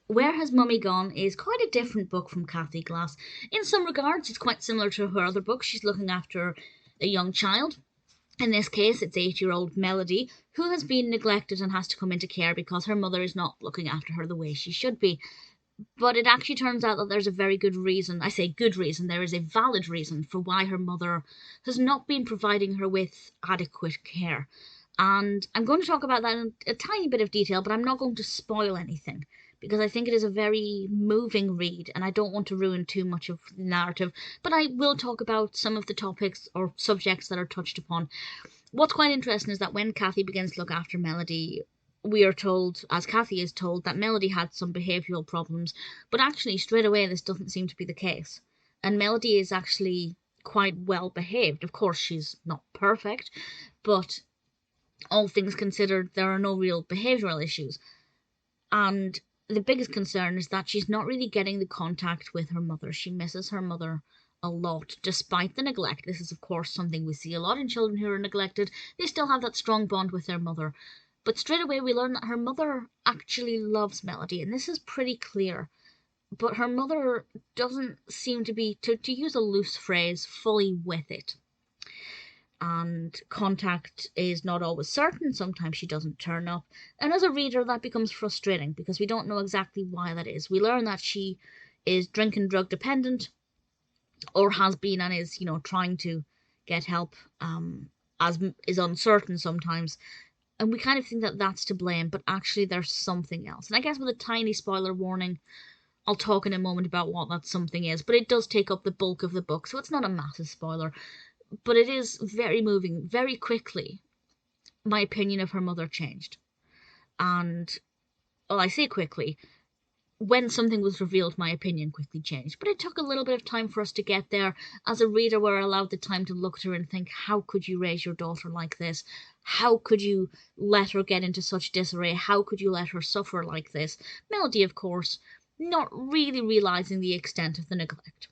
Where Has Mummy Gone is quite a different book from Cathy Glass. In some regards, it's quite similar to her other books. She's looking after a young child. In this case, it's 8-year-old Melody, who has been neglected and has to come into care because her mother is not looking after her the way she should be. But it actually turns out that there's a very good reason. I say good reason, there is a valid reason for why her mother has not been providing her with adequate care. And I'm going to talk about that in a tiny bit of detail, but I'm not going to spoil anything because I think it is a very moving read and I don't want to ruin too much of the narrative. But I will talk about some of the topics or subjects that are touched upon. What's quite interesting is that when Cathy begins to look after Melody, we are told, as Cathy is told, that Melody had some behavioural problems, but actually straight away this doesn't seem to be the case. And Melody is actually quite well behaved. Of course, she's not perfect, but all things considered, there are no real behavioural issues. And the biggest concern is that she's not really getting the contact with her mother. She misses her mother a lot, despite the neglect. This is, of course, something we see a lot in children who are neglected. They still have that strong bond with their mother. But straight away we learn that her mother actually loves Melody, and this is pretty clear. But her mother doesn't seem to be, to use a loose phrase, fully with it. And contact is not always certain. Sometimes she doesn't turn up. And as a reader, that becomes frustrating because we don't know exactly why that is. We learn that she is drink and drug dependent, or has been and is, trying to get help, as is uncertain sometimes. And we kind of think that that's to blame, but actually there's something else. And I guess with a tiny spoiler warning, I'll talk in a moment about what that something is, but it does take up the bulk of the book, so it's not a massive spoiler. But it is very moving. Very quickly, my opinion of her mother changed. And, well, I say quickly, when something was revealed, my opinion quickly changed. But it took a little bit of time for us to get there. As a reader, we're allowed the time to look at her and think, how could you raise your daughter like this? How could you let her get into such disarray? How could you let her suffer like this? Melody, of course, not really realising the extent of the neglect.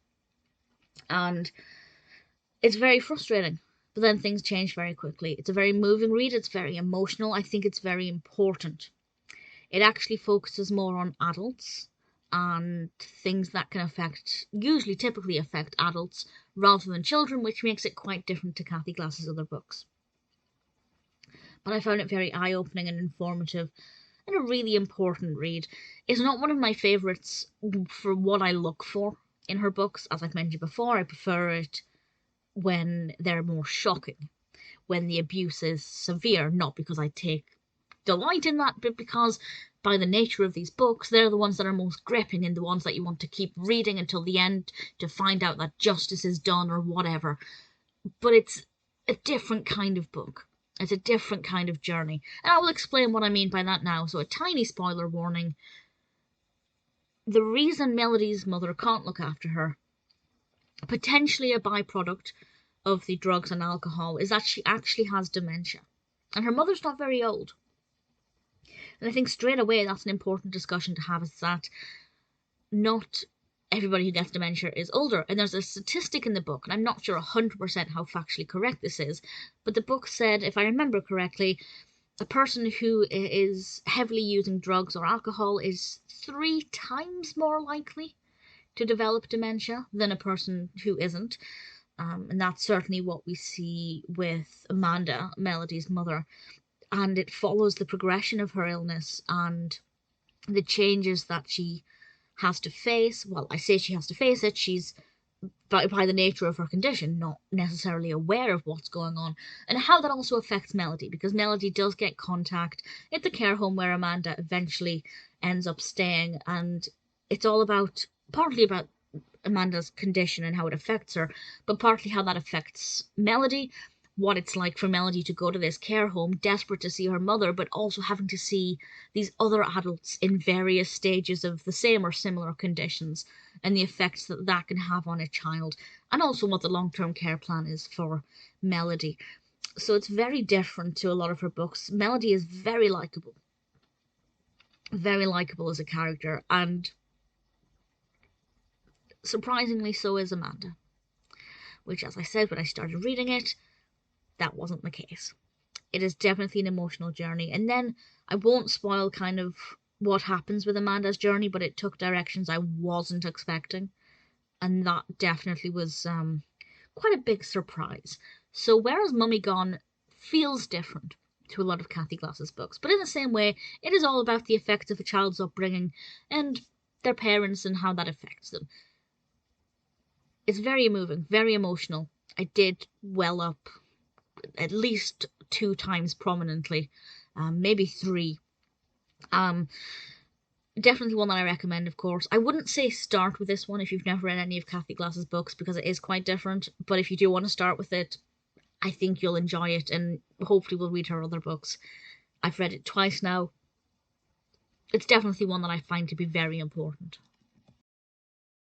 And it's very frustrating. But then things change very quickly. It's a very moving read. It's very emotional. I think it's very important. It actually focuses more on adults and things that can typically affect adults rather than children, which makes it quite different to Cathy Glass's other books. But I found it very eye-opening and informative and a really important read. It's not one of my favourites for what I look for in her books. As I've mentioned before, I prefer it when they're more shocking, when the abuse is severe, not because I take delight in that, but because by the nature of these books, they're the ones that are most gripping and the ones that you want to keep reading until the end to find out that justice is done or whatever. But it's a different kind of book. It's a different kind of journey. And I will explain what I mean by that now. So a tiny spoiler warning. The reason Melody's mother can't look after her, potentially a byproduct of the drugs and alcohol, is that she actually has dementia. And her mother's not very old. And I think straight away that's an important discussion to have, is that not everybody who gets dementia is older. And there's a statistic in the book, and I'm not sure 100% how factually correct this is, but the book said, if I remember correctly, a person who is heavily using drugs or alcohol is 3 times more likely to develop dementia than a person who isn't. And that's certainly what we see with Amanda, Melody's mother. And it follows the progression of her illness and the changes that she has to face. Well, I say she has to face it. She's, by the nature of her condition, not necessarily aware of what's going on. And how that also affects Melody, because Melody does get contact at the care home where Amanda eventually ends up staying. And it's all about, partly about Amanda's condition and how it affects her, but partly how that affects Melody, what it's like for Melody to go to this care home, desperate to see her mother, but also having to see these other adults in various stages of the same or similar conditions, and the effects that that can have on a child, and also what the long-term care plan is for Melody. So it's very different to a lot of her books. Melody is very likable as a character, and surprisingly so is Amanda, which, as I said when I started reading it, that wasn't the case. It is definitely an emotional journey. And then I won't spoil kind of what happens with Amanda's journey, but it took directions I wasn't expecting, and that definitely was quite a big surprise. So whereas Mummy Gone feels different to a lot of Cathy Glass's books, but in the same way, it is all about the effects of a child's upbringing and their parents and how that affects them. It's very moving, very emotional. I did well up at least 2 times prominently, maybe 3. Definitely one that I recommend, of course. I wouldn't say start with this one if you've never read any of Cathy Glass's books, because it is quite different. But if you do want to start with it, I think you'll enjoy it, and hopefully we'll read her other books. I've read it twice now. It's definitely one that I find to be very important.